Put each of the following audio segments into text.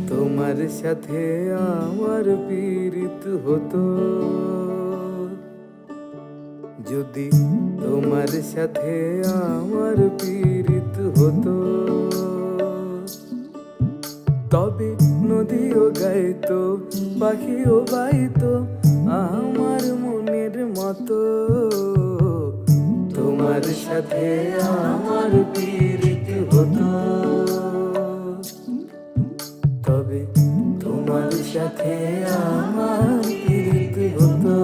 তোমার সাথে আমার পীড়িত হতো, যদি তোমার সাথে আমার পীড়িত হতো, তবে নদীও গাইতো, পাখিও গাইতো আমার মনের মতো। তোমার সাথে আমার পীড়িত হতো, তবে তোমার সাথে আমার পীড়িত হতো।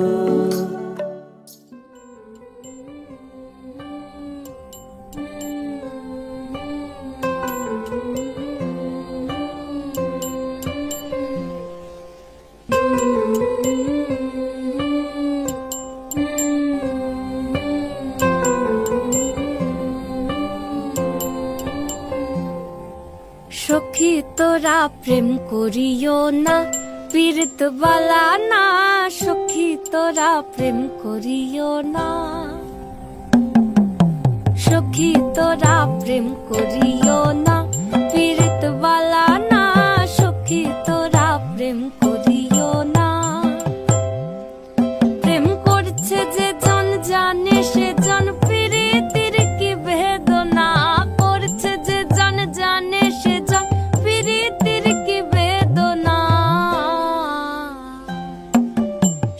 সখী তোরা প্রেম করিও না, পীড়িত বালা না। সখী তোরা প্রেম করিও না, সখী তোরা প্রেম করিও না, পীড়িত বালা না। সখী তোরা প্রেম করিও না। প্রেম করছে যে জন জানে সে জন পীড়িতের কি বেদনা করছে, যে জন জানে সে জন পীড়িতের কি বেদনা।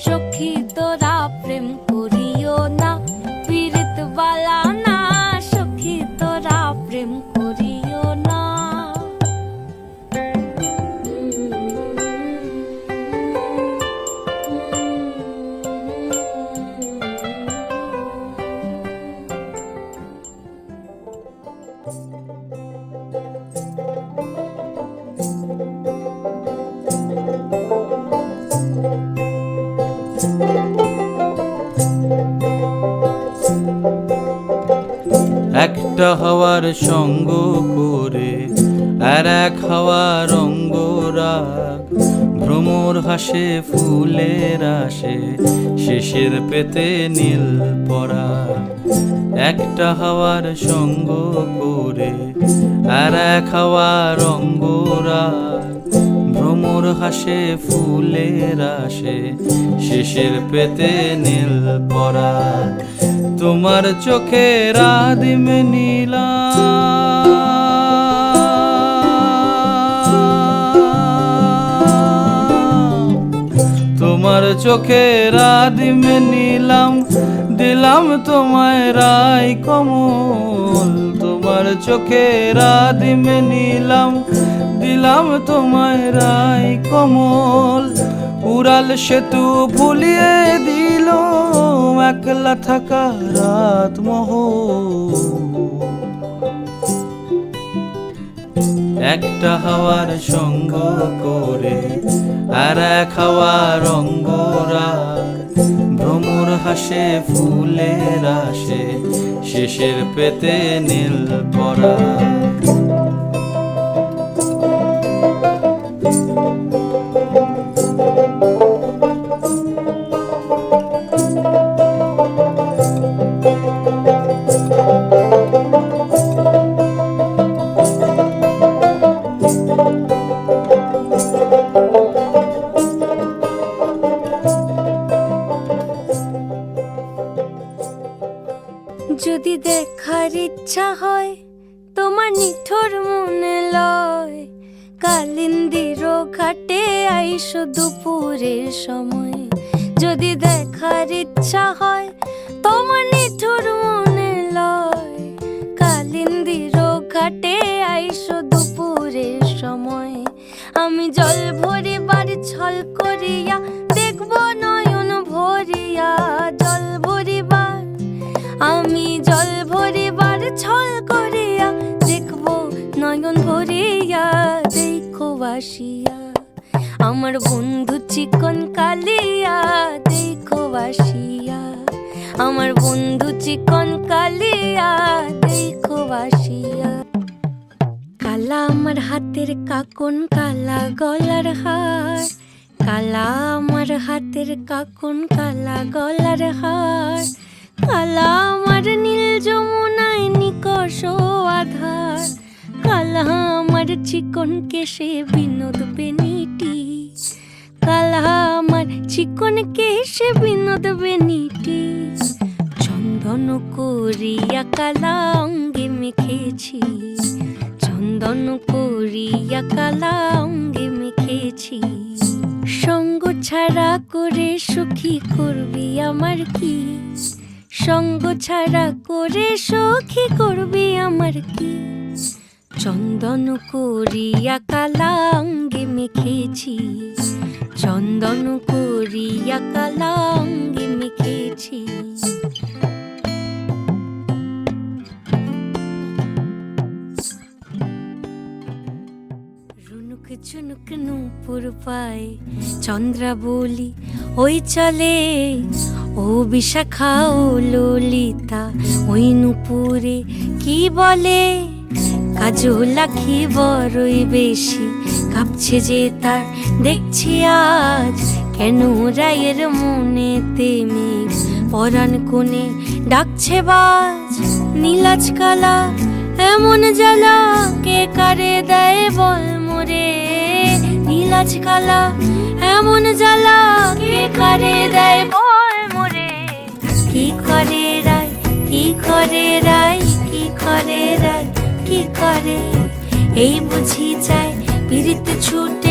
সখী তোরা প্রেম করিও না, পীড়িত বালা না। সখী তোরা প্রেম করিও না। একটা হাওয়ার সঙ্গ করে আর এক হাওয়ার অঙ্গরাগ, ভ্রমর হাসে ফুলের আসে শেষের পেতে নীল পরাগ। একটা হাওয়ার সঙ্গ করে আর এক হাওয়ার অঙ্গরাগ, ভ্রমর হাসে ফুলের আসে শেষের পেতে নীল পরাগ। তোমার চোখের আদিম নীলা, তোমার চোখের আদিম নীলাম, দিলাম তোমায় রায় কমল। তোমার চোখের আদিম নীলাম, দিলাম তোমায় রায় কমল। উড়াল সেতু ভুলিয়ে দিল একলা থাকা রাত মহল। একটা হাওয়ার সঙ্গ করে আর এক হাওয়ার অঙ্গরাগ, ভ্রমর হাসে ফুলের আসে শেষের পেতে নীল পরাগ। যদি দেখার ইচ্ছা হয় তোমার নিঠুর মনে লয়, কালিন্দির ঘাটে আইসো দুপুরের সময়। যদি দেখার ইচ্ছা হয় তোমার নিঠুর মনে করিয়া দেখব নয়ন ভরিয়া জল ভরিবার, আমি জল ভরিবার ছল করিয়া দেখব নয়ন ভরিয়া। দেখো বাসিয়া আমার বন্ধু চিকন কালিয়া, দেখো বাসিয়া আমার বন্ধু চিকন কালিয়া, দেখো বাসিয়া। কালা আমার হাতের কাকন, কালা গলার হার, কালা আমার হাতের কাকন, কালা গলার হার, কালা আমার নীল যমুনায় নিকষ আধার, কালা আমার চিকন কেশে বিনোদ বেনিটি, কালা আমার চিকন কেশে বিনোদ বেনিটি। চন্দন করিয়া কালা অঙ্গে মেখেছি, চন্দন করিয়া কালা অঙ্গে মেখেছি। সঙ্গ ছাড়া করে সুখী করবি আমার কি, সঙ্গ ছাড়া করে সখী করবি আমার কি। চন্দন করিয়া কালা অঙ্গে মেখেছি, চন্দন করিয়া কালা অঙ্গে মেখেছি। রুনুক ঝুনুক নূপুর পায় চন্দ্রাবলী ওই চলে, ও বিশাখা ও ললিতা ওই নূপুরে কি বলে। কাজল আঁখি বড়ই বেশি কাঁপছে যে তার দেখছি আজ, কেন রায়ের মনেতে মেঘ পরাণ কোণে ডাকছে বাজ। নীলাজ কালা এমন জ্বালা কে কারে দেয় বল মোরে, নীলাজ কালা এমন জ্বালা কে কারে দেয় বল মোরে। কি করে রায়, কি করে রায়, কি করে রায়, কি করে এই বুঝি যায় পীড়িত ছুটে